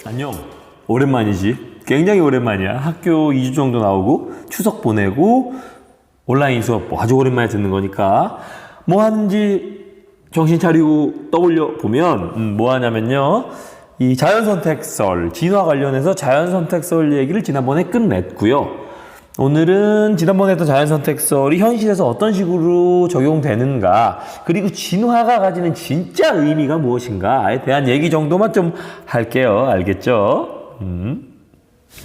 안녕. 오랜만이지. 굉장히 오랜만이야. 학교 2주 정도 나오고 추석 보내고 온라인 수업 아주 오랜만에 듣는 거니까 뭐 하는지 정신 차리고 떠올려 보면 뭐 하냐면요. 이 자연선택설, 진화 관련해서 자연선택설 얘기를 지난번에 끝냈고요. 오늘은 지난번에 했던 자연선택설이 현실에서 어떤 식으로 적용되는가, 그리고 진화가 가지는 진짜 의미가 무엇인가에 대한 얘기 정도만 좀 할게요. 알겠죠?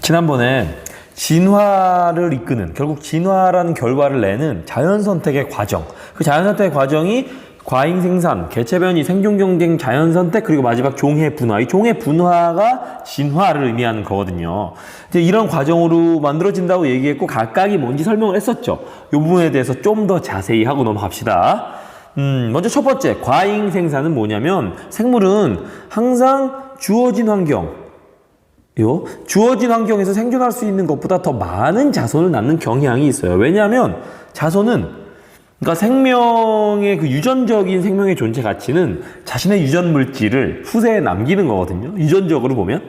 지난번에 진화를 이끄는, 결국 진화라는 결과를 내는 자연선택의 과정, 그 자연선택의 과정이 과잉생산, 개체변이, 생존경쟁, 자연선택, 그리고 마지막 종해분화. 이 종해분화가 진화를 의미하는 거거든요. 이제 이런 과정으로 만들어진다고 얘기했고 각각이 뭔지 설명을 했었죠. 이 부분에 대해서 좀 더 자세히 하고 넘어갑시다. 먼저 첫 번째, 과잉생산은 뭐냐면 생물은 항상 주어진 환경, 주어진 환경에서 생존할 수 있는 것보다 더 많은 자손을 낳는 경향이 있어요. 왜냐하면 자손은, 그러니까 생명의 그 유전적인 생명의 존재 가치는 자신의 유전 물질을 후세에 남기는 거거든요. 유전적으로 보면.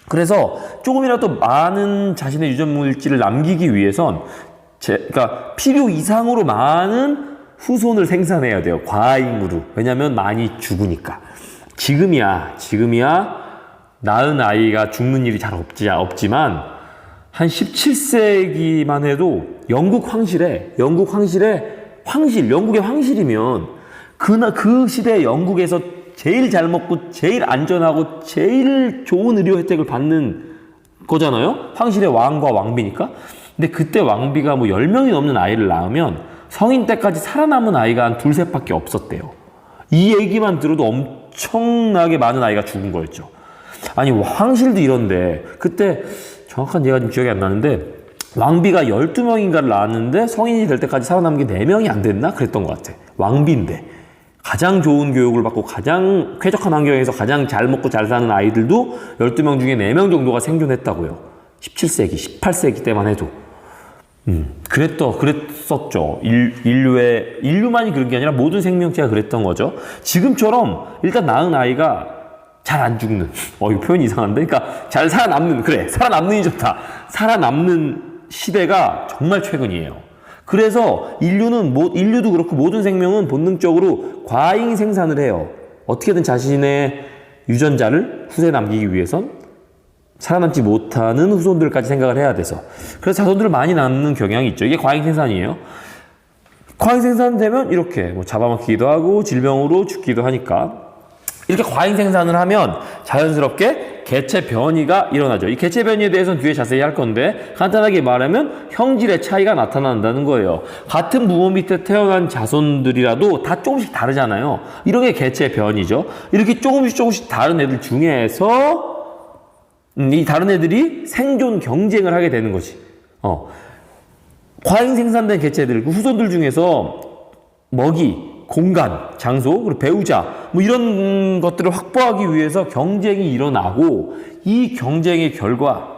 그래서 조금이라도 많은 자신의 유전 물질을 남기기 위해선 그러니까 필요 이상으로 많은 후손을 생산해야 돼요. 과잉으로. 왜냐하면 많이 죽으니까. 지금이야 낳은 아이가 죽는 일이 잘 없지만 한 17세기만 해도 영국의 황실이면 그 시대 영국에서 제일 잘 먹고 제일 안전하고 제일 좋은 의료 혜택을 받는 거잖아요. 황실의 왕과 왕비니까. 근데 그때 왕비가 뭐 10명이 넘는 아이를 낳으면 성인 때까지 살아남은 아이가 한 둘셋밖에 없었대요. 이 얘기만 들어도 엄청나게 많은 아이가 죽은 거였죠. 아니 황실도 이런데, 그때 정확한 예가 좀 기억이 안 나는데 왕비가 12명인가를 낳았는데 성인이 될 때까지 살아남은 게 4명이 안 됐나? 그랬던 것 같아. 왕비인데 가장 좋은 교육을 받고 가장 쾌적한 환경에서 가장 잘 먹고 잘 사는 아이들도 12명 중에 4명 정도가 생존했다고요. 17세기, 18세기 때만 해도. 그랬었죠. 인류만이 그런 게 아니라 모든 생명체가 그랬던 거죠. 지금처럼 일단 낳은 아이가 잘 안 죽는, 이거 표현이 이상한데? 그러니까 잘 살아남는, 살아남는이 좋다. 살아남는 시대가 정말 최근이에요. 그래서 인류도 그렇고 모든 생명은 본능적으로 과잉 생산을 해요. 어떻게든 자신의 유전자를 후세에 남기기 위해선 살아남지 못하는 후손들까지 생각을 해야 돼서. 그래서 자손들을 많이 낳는 경향이 있죠. 이게 과잉 생산이에요. 과잉 생산되면 이렇게 뭐 잡아먹히기도 하고 질병으로 죽기도 하니까, 이렇게 과잉 생산을 하면 자연스럽게 개체 변이가 일어나죠. 이 개체 변이에 대해서는 뒤에 자세히 할 건데, 간단하게 말하면 형질의 차이가 나타난다는 거예요. 같은 부모 밑에 태어난 자손들이라도 다 조금씩 다르잖아요. 이런 게 개체 변이죠. 이렇게 조금씩 다른 애들 중에서 이 다른 애들이 생존 경쟁을 하게 되는 거지. 과잉 생산된 개체들, 그 후손들 중에서 먹이, 공간, 장소, 그리고 배우자, 뭐 이런 것들을 확보하기 위해서 경쟁이 일어나고, 이 경쟁의 결과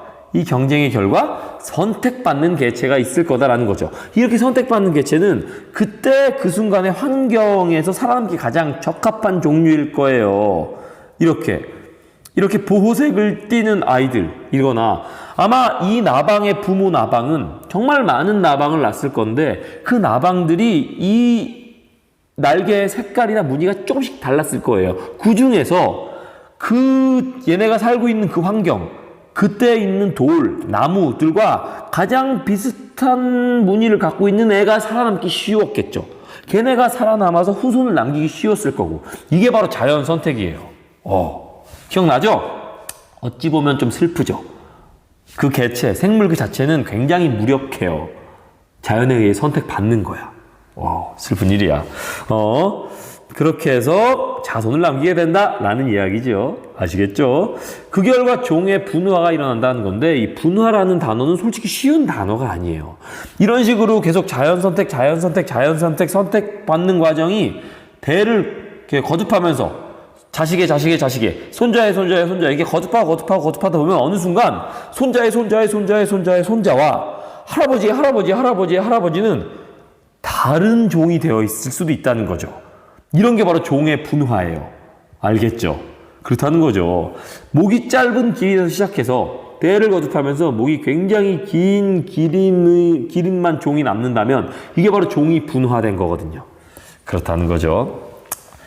선택받는 개체가 있을 거다라는 거죠. 이렇게 선택받는 개체는 그때 그 순간의 환경에서 살아남기 가장 적합한 종류일 거예요. 이렇게 보호색을 띠는 아이들이거나, 아마 이 나방의 부모 나방은 정말 많은 나방을 낳았을 건데, 그 나방들이 이 날개의 색깔이나 무늬가 조금씩 달랐을 거예요. 그 중에서 얘네가 살고 있는 그 환경, 그때 있는 돌, 나무들과 가장 비슷한 무늬를 갖고 있는 애가 살아남기 쉬웠겠죠. 걔네가 살아남아서 후손을 남기기 쉬웠을 거고, 이게 바로 자연 선택이에요. 기억나죠? 어찌 보면 좀 슬프죠. 그 개체, 생물 그 자체는 굉장히 무력해요. 자연에 의해 선택받는 거야. 슬픈 일이야. 그렇게 해서 자손을 남기게 된다라는 이야기죠. 아시겠죠? 그 결과 종의 분화가 일어난다는 건데, 이 분화라는 단어는 솔직히 쉬운 단어가 아니에요. 이런 식으로 계속 선택받는 과정이 대를 이렇게 거듭하면서 자식의 손자의 이렇게 거듭하다 보면 어느 순간 손자의 손자와 할아버지의 할아버지는 다른 종이 되어 있을 수도 있다는 거죠. 이런 게 바로 종의 분화예요. 알겠죠? 그렇다는 거죠. 목이 짧은 길에서 시작해서 대를 거듭하면서 목이 굉장히 긴 기린만 종이 남는다면 이게 바로 종이 분화된 거거든요. 그렇다는 거죠.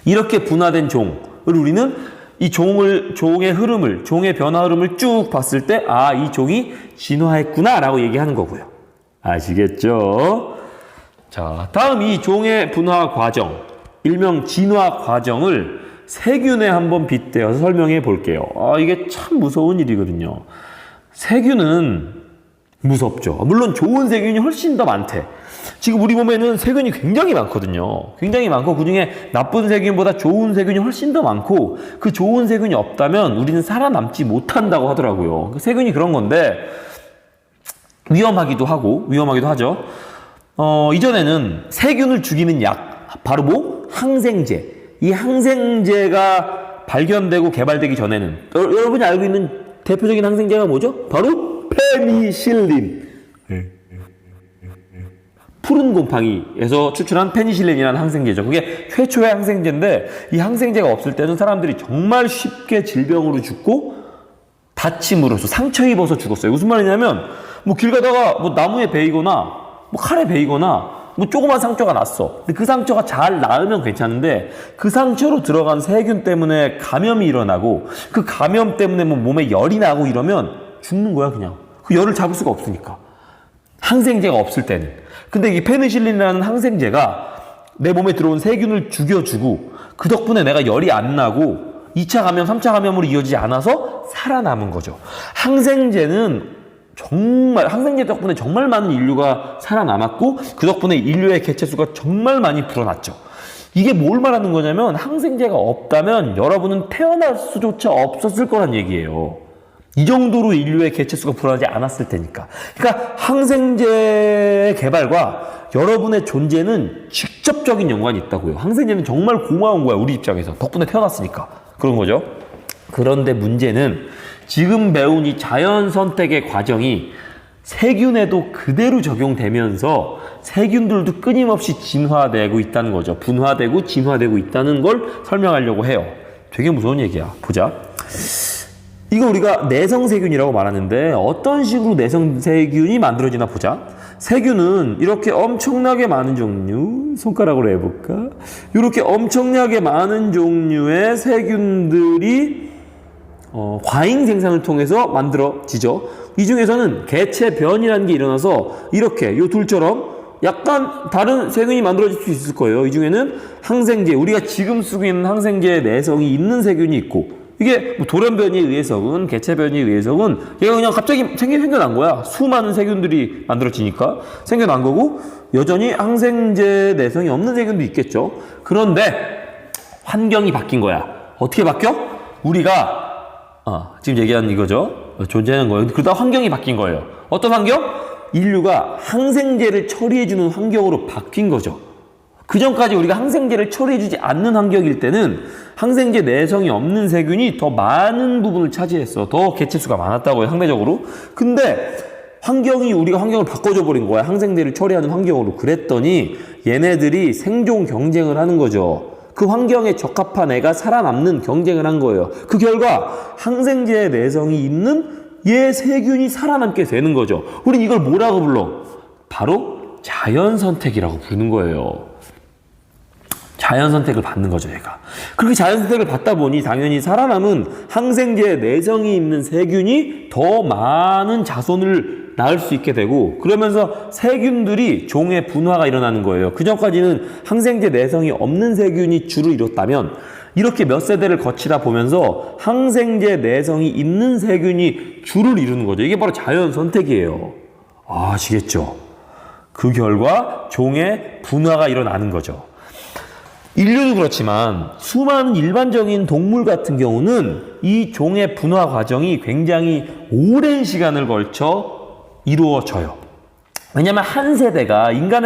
이렇게 분화된 종을 우리는 이 종의 흐름을, 종의 변화 흐름을 쭉 봤을 때, 아, 이 종이 진화했구나 라고 얘기하는 거고요. 아시겠죠? 자, 다음 이 종의 분화 과정, 일명 진화 과정을 세균에 한번 빗대어서 설명해 볼게요. 이게 참 무서운 일이거든요. 세균은 무섭죠. 물론 좋은 세균이 훨씬 더 많대. 지금 우리 몸에는 세균이 굉장히 많거든요. 굉장히 많고 그중에 나쁜 세균보다 좋은 세균이 훨씬 더 많고 그 좋은 세균이 없다면 우리는 살아남지 못한다고 하더라고요. 세균이 그런 건데 위험하기도 하죠. 이전에는 세균을 죽이는 약, 바로 뭐? 항생제. 이 항생제가 발견되고 개발되기 전에는 여러분이 알고 있는 대표적인 항생제가 뭐죠? 바로 페니실린. 푸른 곰팡이에서 추출한 페니실린이라는 항생제죠. 그게 최초의 항생제인데 이 항생제가 없을 때는 사람들이 정말 쉽게 질병으로 죽고 다침으로써 상처 입어서 죽었어요. 무슨 말이냐면 뭐 길 가다가 뭐 나무에 베이거나 뭐 칼에 베이거나 뭐 조그만 상처가 났어. 근데 그 상처가 잘 나으면 괜찮은데 그 상처로 들어간 세균 때문에 감염이 일어나고 그 감염 때문에 뭐 몸에 열이 나고 이러면 죽는 거야 그냥. 그 열을 잡을 수가 없으니까. 항생제가 없을 때는. 근데 이 페니실린이라는 항생제가 내 몸에 들어온 세균을 죽여주고 그 덕분에 내가 열이 안 나고 2차 감염, 3차 감염으로 이어지지 않아서 살아남은 거죠. 항생제 덕분에 정말 많은 인류가 살아남았고 그 덕분에 인류의 개체수가 정말 많이 불어났죠. 이게 뭘 말하는 거냐면 항생제가 없다면 여러분은 태어날 수조차 없었을 거란 얘기예요. 이 정도로 인류의 개체수가 불어나지 않았을 테니까. 그러니까 항생제 개발과 여러분의 존재는 직접적인 연관이 있다고요. 항생제는 정말 고마운 거야, 우리 입장에서. 덕분에 태어났으니까. 그런 거죠. 그런데 문제는 지금 배운 이 자연 선택의 과정이 세균에도 그대로 적용되면서 세균들도 끊임없이 진화되고 있다는 거죠. 분화되고 진화되고 있다는 걸 설명하려고 해요. 되게 무서운 얘기야. 보자. 이거 우리가 내성세균이라고 말하는데 어떤 식으로 내성세균이 만들어지나 보자. 세균은 이렇게 엄청나게 많은 종류, 손가락으로 해볼까? 이렇게 엄청나게 많은 종류의 세균들이 과잉 생산을 통해서 만들어지죠. 이 중에서는 개체 변이라는 게 일어나서 이렇게 요 둘처럼 약간 다른 세균이 만들어질 수 있을 거예요. 이 중에는 항생제, 우리가 지금 쓰고 있는 항생제의 내성이 있는 세균이 있고 이게 뭐 돌연변이에 의해서건 개체 변이에 의해서건 얘가 그냥 갑자기 생겨난 거야. 수많은 세균들이 만들어지니까 생겨난 거고 여전히 항생제 내성이 없는 세균도 있겠죠. 그런데 환경이 바뀐 거야. 어떻게 바뀌어? 우리가 지금 얘기한 이거죠. 존재하는 거예요. 그러다 환경이 바뀐 거예요. 어떤 환경? 인류가 항생제를 처리해주는 환경으로 바뀐 거죠. 그 전까지 우리가 항생제를 처리해주지 않는 환경일 때는 항생제 내성이 없는 세균이 더 많은 부분을 차지했어. 더 개체수가 많았다고요, 상대적으로. 근데 우리가 환경을 바꿔줘 버린 거야. 항생제를 처리하는 환경으로. 그랬더니 얘네들이 생존 경쟁을 하는 거죠. 그 환경에 적합한 애가 살아남는 경쟁을 한 거예요. 그 결과 항생제의 내성이 있는 얘 세균이 살아남게 되는 거죠. 우린 이걸 뭐라고 불러? 바로 자연선택이라고 부르는 거예요. 자연선택을 받는 거죠, 얘가. 그렇게 자연선택을 받다 보니 당연히 살아남은 항생제의 내성이 있는 세균이 더 많은 자손을 낳을 수 있게 되고 그러면서 세균들이 종의 분화가 일어나는 거예요. 그전까지는 항생제 내성이 없는 세균이 주를 이뤘다면 이렇게 몇 세대를 거치다 보면서 항생제 내성이 있는 세균이 주를 이루는 거죠. 이게 바로 자연선택이에요. 아시겠죠? 그 결과 종의 분화가 일어나는 거죠. 인류도 그렇지만 수많은 일반적인 동물 같은 경우는 이 종의 분화 과정이 굉장히 오랜 시간을 걸쳐 이루어져요. 왜냐면 한 세대가 인간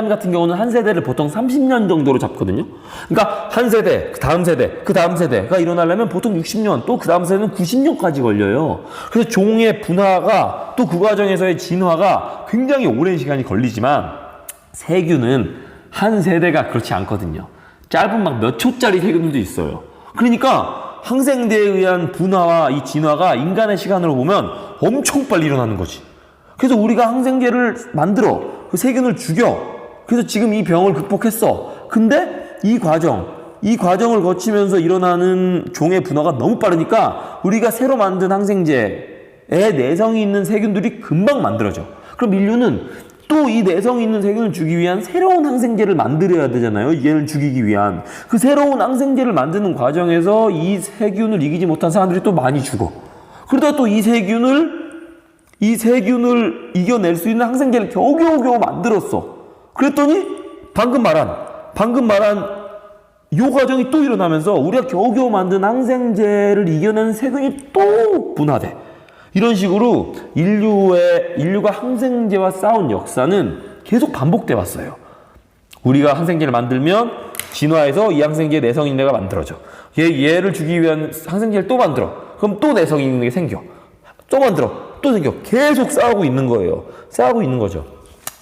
같은 경우는 한 세대를 보통 30년 정도로 잡거든요. 그러니까 한 세대, 그 다음 세대, 그 다음 세대가 일어나려면 보통 60년, 또 그 다음 세대는 90년까지 걸려요. 그래서 종의 분화가 또 그 과정에서의 진화가 굉장히 오랜 시간이 걸리지만 세균은 한 세대가 그렇지 않거든요. 짧은 막 몇 초짜리 세균들도 있어요. 그러니까 항생제에 의한 분화와 이 진화가 인간의 시간으로 보면 엄청 빨리 일어나는 거지. 그래서 우리가 항생제를 만들어 그 세균을 죽여. 그래서 지금 이 병을 극복했어. 근데 이 과정을 거치면서 일어나는 종의 분화가 너무 빠르니까 우리가 새로 만든 항생제에 내성이 있는 세균들이 금방 만들어져. 그럼 인류는 또 이 내성이 있는 세균을 죽이기 위한 새로운 항생제를 만들어야 되잖아요. 얘를 죽이기 위한. 그 새로운 항생제를 만드는 과정에서 이 세균을 이기지 못한 사람들이 또 많이 죽어. 그러다 또 이 세균을 이겨낼 수 있는 항생제를 겨우겨우 만들었어. 그랬더니 방금 말한 이 과정이 또 일어나면서 우리가 겨우겨우 만든 항생제를 이겨내는 세균이 또 분화돼. 이런 식으로 인류가 항생제와 싸운 역사는 계속 반복돼 왔어요. 우리가 항생제를 만들면 진화해서 이 항생제의 내성 있는 애가 만들어져. 얘를 죽이기 위한 항생제를 또 만들어. 그럼 또 내성 있는 게 생겨. 또 만들어. 또 생겨. 계속 싸우고 있는 거예요. 싸우고 있는 거죠.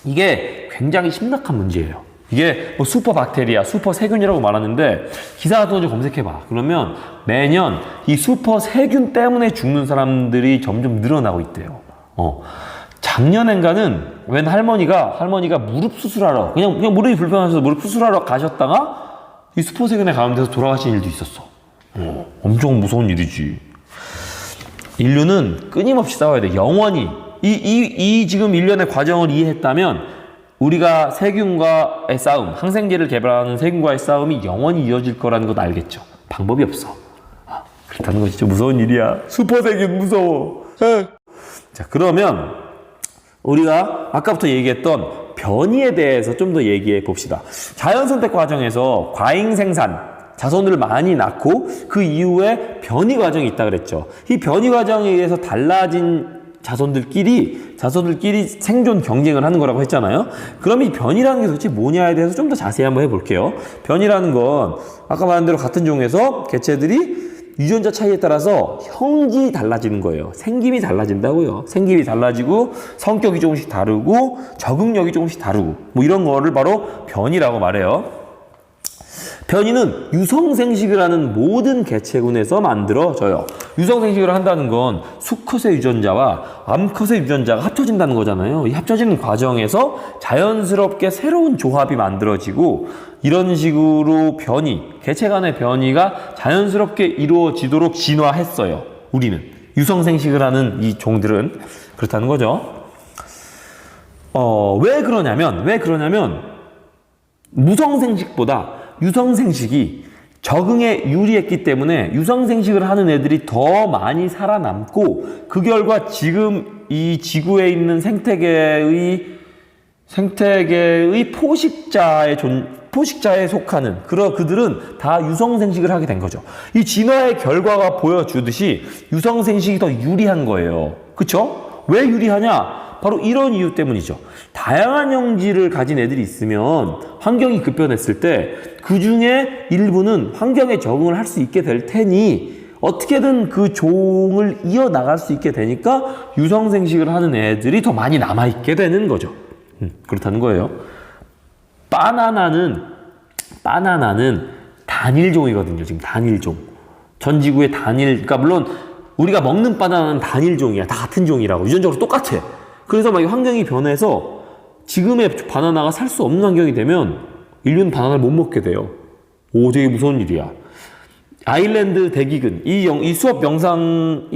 이게 굉장히 심각한 문제예요. 이게 뭐 슈퍼박테리아, 슈퍼세균이라고 말하는데 기사 같은 거 좀 검색해봐. 그러면 매년 이 슈퍼세균 때문에 죽는 사람들이 점점 늘어나고 있대요. 작년엔가는 웬 할머니가 무릎 수술하러 그냥 무릎이 불편하셔서 무릎 수술하러 가셨다가 이 슈퍼세균에 감염돼서 돌아가신 일도 있었어. 엄청 무서운 일이지. 인류는 끊임없이 싸워야 돼. 영원히 이 지금 일련의 과정을 이해했다면 우리가 세균과의 싸움, 항생제를 개발하는 세균과의 싸움이 영원히 이어질 거라는 것 알겠죠? 방법이 없어. 그렇다는 건 진짜 무서운 일이야. 슈퍼세균 무서워. 자, 그러면 우리가 아까부터 얘기했던 변이에 대해서 좀 더 얘기해 봅시다. 자연선택 과정에서 과잉생산, 자손을 많이 낳고 그 이후에 변이 과정이 있다 그랬죠. 이 변이 과정에 의해서 달라진 자손들끼리 생존 경쟁을 하는 거라고 했잖아요. 그럼 이 변이라는 게 도대체 뭐냐에 대해서 좀 더 자세히 한번 해볼게요. 변이라는 건 아까 말한 대로 같은 종에서 개체들이 유전자 차이에 따라서 형질이 달라지는 거예요. 생김이 달라진다고요. 생김이 달라지고 성격이 조금씩 다르고 적응력이 조금씩 다르고 뭐 이런 거를 바로 변이라고 말해요. 변이는 유성생식을 하는 모든 개체군에서 만들어져요. 유성생식을 한다는 건 수컷의 유전자와 암컷의 유전자가 합쳐진다는 거잖아요. 이 합쳐지는 과정에서 자연스럽게 새로운 조합이 만들어지고 이런 식으로 개체 간의 변이가 자연스럽게 이루어지도록 진화했어요. 우리는. 유성생식을 하는 이 종들은 그렇다는 거죠. 왜 그러냐면 무성생식보다 유성생식이 적응에 유리했기 때문에 유성생식을 하는 애들이 더 많이 살아남고 그 결과 지금 이 지구에 있는 생태계의 포식자에 속하는 그들은 다 유성생식을 하게 된 거죠. 이 진화의 결과가 보여주듯이 유성생식이 더 유리한 거예요. 그쵸? 왜 유리하냐? 바로 이런 이유 때문이죠. 다양한 형질을 가진 애들이 있으면 환경이 급변했을 때 그 중에 일부는 환경에 적응을 할 수 있게 될 테니 어떻게든 그 종을 이어나갈 수 있게 되니까 유성생식을 하는 애들이 더 많이 남아있게 되는 거죠. 그렇다는 거예요. 바나나는 단일종이거든요. 지금 단일종. 전 지구의 그러니까 물론 우리가 먹는 바나나는 단일종이야. 다 같은 종이라고. 유전적으로 똑같아. 그래서 막 환경이 변해서 지금의 바나나가 살 수 없는 환경이 되면 인류는 바나나를 못 먹게 돼요. 오, 되게 무서운 일이야. 아일랜드 대기근. 이 수업 영상,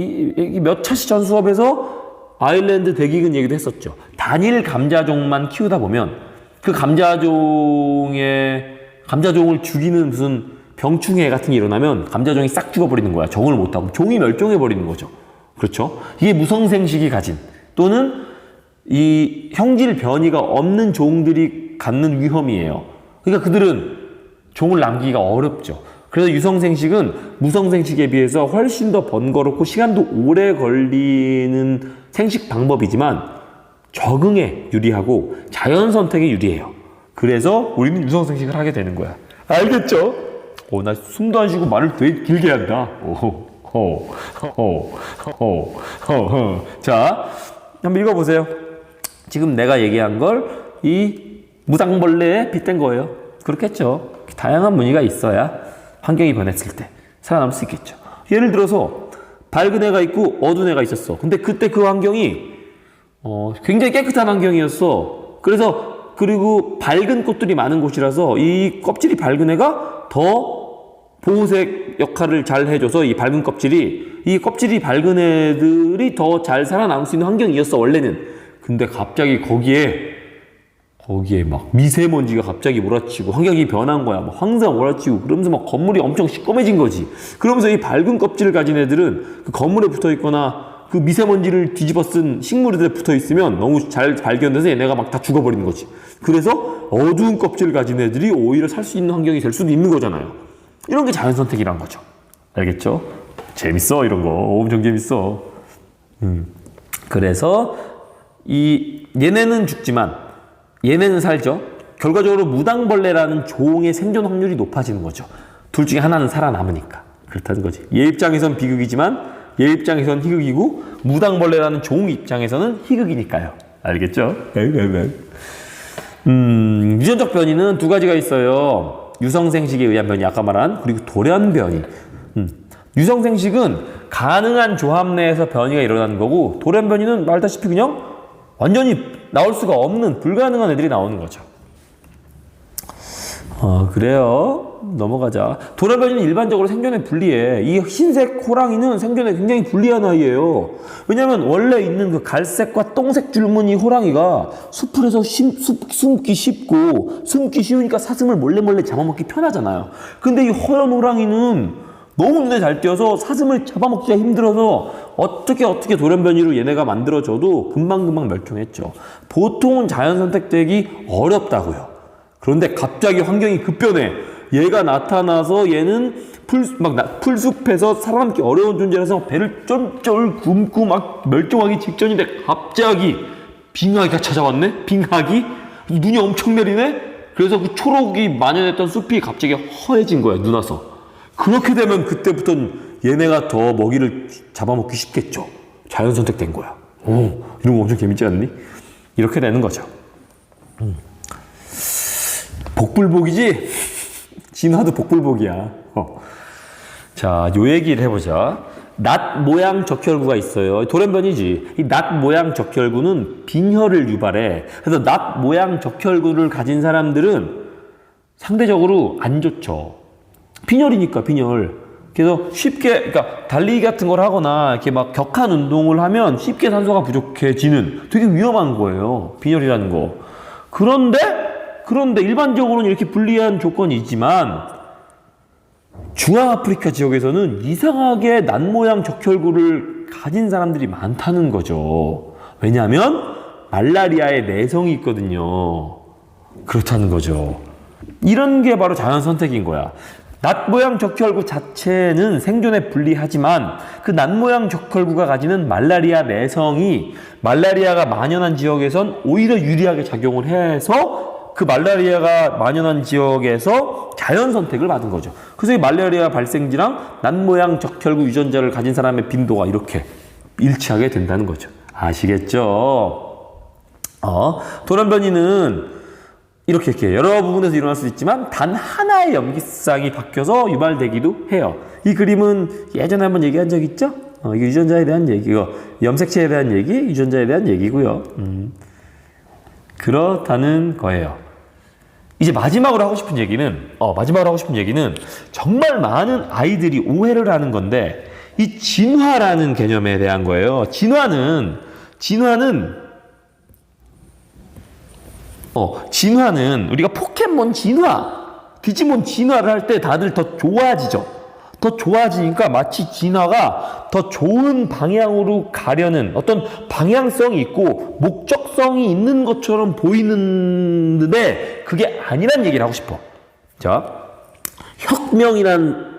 몇 차시 전 수업에서 아일랜드 대기근 얘기도 했었죠. 단일 감자종만 키우다 보면 그 감자종을 죽이는 무슨 병충해 같은 게 일어나면 감자종이 싹 죽어버리는 거야. 적응을 못하고. 종이 멸종해버리는 거죠. 그렇죠? 이게 무성생식이 가진 또는 이 형질 변이가 없는 종들이 갖는 위험이에요. 그러니까 그들은 종을 남기기가 어렵죠. 그래서 유성생식은 무성생식에 비해서 훨씬 더 번거롭고 시간도 오래 걸리는 생식 방법이지만 적응에 유리하고 자연선택에 유리해요. 그래서 우리는 유성생식을 하게 되는 거야. 알겠죠? 나 숨도 안 쉬고 말을 되게 길게 한다. 자, 한번 읽어보세요. 지금 내가 얘기한 걸 이 무당벌레에 빗댄 거예요. 그렇겠죠. 다양한 무늬가 있어야 환경이 변했을 때 살아남을 수 있겠죠. 예를 들어서 밝은 애가 있고 어두운 애가 있었어. 근데 그때 그 환경이 굉장히 깨끗한 환경이었어. 그리고 밝은 꽃들이 많은 곳이라서 이 껍질이 밝은 애가 더 보호색 역할을 잘 해줘서 이 껍질이 밝은 애들이 더 잘 살아남을 수 있는 환경이었어, 원래는. 근데 갑자기 거기에 막 미세먼지가 갑자기 몰아치고 환경이 변한 거야. 막 황사가 몰아치고 그러면서 막 건물이 엄청 시꺼매진 거지. 그러면서 이 밝은 껍질을 가진 애들은 그 건물에 붙어 있거나 그 미세먼지를 뒤집어 쓴 식물들에 붙어 있으면 너무 잘 발견돼서 얘네가 막 다 죽어버리는 거지. 그래서 어두운 껍질을 가진 애들이 오히려 살 수 있는 환경이 될 수도 있는 거잖아요. 이런 게 자연선택이란 거죠. 알겠죠? 재밌어, 이런 거. 엄청 재밌어. 그래서 얘네는 죽지만 얘네는 살죠. 결과적으로 무당벌레라는 종의 생존 확률이 높아지는 거죠. 둘 중에 하나는 살아남으니까. 그렇다는 거지. 얘 입장에선 비극이지만 얘 입장에선 희극이고 무당벌레라는 종 입장에서는 희극이니까요. 알겠죠? 유전적 변이는 두 가지가 있어요. 유성생식에 의한 변이, 아까 말한, 그리고 돌연 변이. 유성생식은 가능한 조합 내에서 변이가 일어나는 거고, 돌연 변이는 말다시피 그냥 완전히 나올 수가 없는 불가능한 애들이 나오는 거죠. 그래요. 넘어가자. 돌연 변이는 일반적으로 생존에 불리해. 이 흰색 호랑이는 생존에 굉장히 불리한 아이예요. 왜냐면 원래 있는 그 갈색과 똥색 줄무늬 호랑이가 숲에서 숨기 쉽고, 숨기 쉬우니까 사슴을 몰래 잡아먹기 편하잖아요. 근데 이 허연 호랑이는 너무 눈에 잘 띄어서 사슴을 잡아먹기가 힘들어서 어떻게 돌연 변이로 얘네가 만들어져도 금방 멸종했죠. 보통은 자연 선택되기 어렵다고요. 그런데 갑자기 환경이 급변해. 얘가 나타나서 얘는 풀숲에서 살아남기 어려운 존재라서 배를 쫄쫄 굶고 막 멸종하기 직전인데 갑자기 빙하기가 찾아왔네? 빙하기? 눈이 엄청 내리네? 그래서 그 초록이 만연했던 숲이 갑자기 허해진 거야, 눈 와서. 그렇게 되면 그때부터는 얘네가 더 먹이를 잡아먹기 쉽겠죠. 자연 선택된 거야. 이런 거 엄청 재밌지 않니? 이렇게 되는 거죠. 복불복이지? 진화도 복불복이야. 자, 요 얘기를 해보자. 낫 모양 적혈구가 있어요. 돌연변이지. 이 낫 모양 적혈구는 빈혈을 유발해. 그래서 낫 모양 적혈구를 가진 사람들은 상대적으로 안 좋죠. 빈혈이니까, 빈혈. 그래서 쉽게, 그러니까 달리기 같은 걸 하거나 이렇게 막 격한 운동을 하면 쉽게 산소가 부족해지는 되게 위험한 거예요. 빈혈이라는 거. 그런데 일반적으로는 이렇게 불리한 조건이 있지만 중앙아프리카 지역에서는 이상하게 낫 모양 적혈구를 가진 사람들이 많다는 거죠. 왜냐하면 말라리아의 내성이 있거든요. 그렇다는 거죠. 이런 게 바로 자연 선택인 거야. 낫 모양 적혈구 자체는 생존에 불리하지만 그 낫 모양 적혈구가 가지는 말라리아 내성이 말라리아가 만연한 지역에선 오히려 유리하게 작용을 해서 그 말라리아가 만연한 지역에서 자연 선택을 받은 거죠. 그래서 이 말라리아 발생지랑 낫 모양 적혈구 유전자를 가진 사람의 빈도가 이렇게 일치하게 된다는 거죠. 아시겠죠? 돌연변이는 이렇게 여러 부분에서 일어날 수 있지만 단 하나의 염기쌍이 바뀌어서 유발되기도 해요. 이 그림은 예전에 한번 얘기한 적 있죠? 이게 유전자에 대한 얘기고, 염색체에 대한 얘기, 유전자에 대한 얘기고요. 그렇다는 거예요. 이제 마지막으로 하고 싶은 얘기는 정말 많은 아이들이 오해를 하는 건데, 이 진화라는 개념에 대한 거예요. 진화는 우리가 포켓몬 진화, 디지몬 진화를 할 때 다들 더 좋아지죠. 더 좋아지니까 마치 진화가 더 좋은 방향으로 가려는 어떤 방향성이 있고 목적성이 있는 것처럼 보이는데 그게 아니란 얘기를 하고 싶어. 자, 혁명이란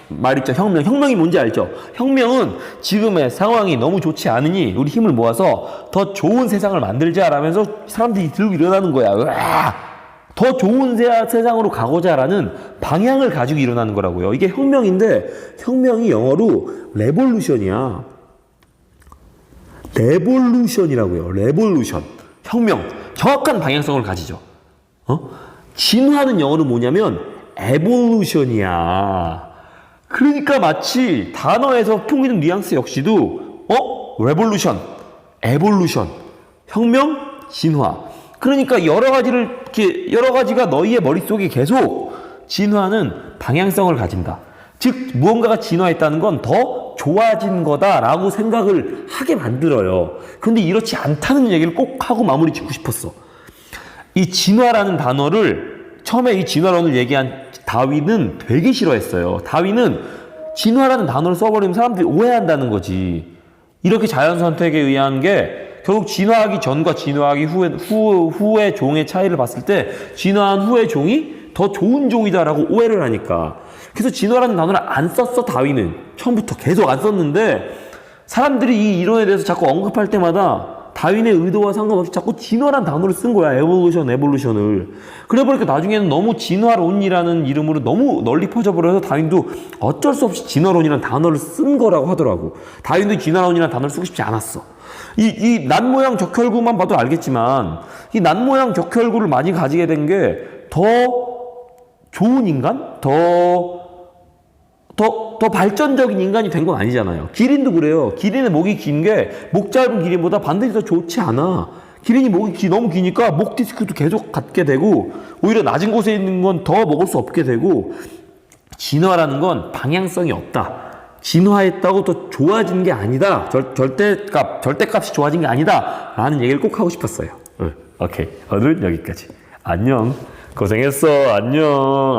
말 있죠. 혁명이 뭔지 알죠? 혁명은 지금의 상황이 너무 좋지 않으니 우리 힘을 모아서 더 좋은 세상을 만들자라면서 사람들이 들고 일어나는 거야. 으아! 더 좋은 세상으로 가고자라는 방향을 가지고 일어나는 거라고요. 이게 혁명인데 혁명이 영어로 레볼루션이야. 레볼루션이라고요. 레볼루션. 혁명. 정확한 방향성을 가지죠. 진화는 영어로 뭐냐면 에볼루션이야. 그러니까 마치 단어에서 풍기는 뉘앙스 역시도 레볼루션, 에볼루션, 혁명, 진화. 그러니까 여러 가지가 너희의 머릿속에 계속 진화는 방향성을 가진다. 즉 무언가가 진화했다는 건 더 좋아진 거다라고 생각을 하게 만들어요. 그런데 이렇지 않다는 얘기를 꼭 하고 마무리 짓고 싶었어. 이 진화라는 단어를 처음에 이 진화론을 얘기한 다윈은 되게 싫어했어요. 다윈은 진화라는 단어를 써버리면 사람들이 오해한다는 거지. 이렇게 자연선택에 의한 게 결국 진화하기 전과 진화하기 후의 종의 차이를 봤을 때 진화한 후의 종이 더 좋은 종이다라고 오해를 하니까. 그래서 진화라는 단어를 안 썼어. 다윈은 처음부터 계속 안 썼는데 사람들이 이 이론에 대해서 자꾸 언급할 때마다 다윈의 의도와 상관없이 자꾸 진화란 단어를 쓴 거야. 에볼루션을. 그래 보니까 나중에는 너무 진화론이라는 이름으로 너무 널리 퍼져버려서 다윈도 어쩔 수 없이 진화론이라는 단어를 쓴 거라고 하더라고. 다윈도 진화론이라는 단어를 쓰고 싶지 않았어. 이 난모양 적혈구만 봐도 알겠지만 이 난모양 적혈구를 많이 가지게 된 게 더 좋은 인간? 더 발전적인 인간이 된 건 아니잖아요. 기린도 그래요. 기린의 목이 긴 게 목 짧은 기린보다 반드시 더 좋지 않아. 기린이 목이 너무 기니까 목 디스크도 계속 갖게 되고 오히려 낮은 곳에 있는 건 더 먹을 수 없게 되고 진화라는 건 방향성이 없다. 진화했다고 더 좋아진 게 아니다. 절대값이 좋아진 게 아니다. 라는 얘기를 꼭 하고 싶었어요. 오케이. 오늘은 여기까지. 안녕. 고생했어. 안녕.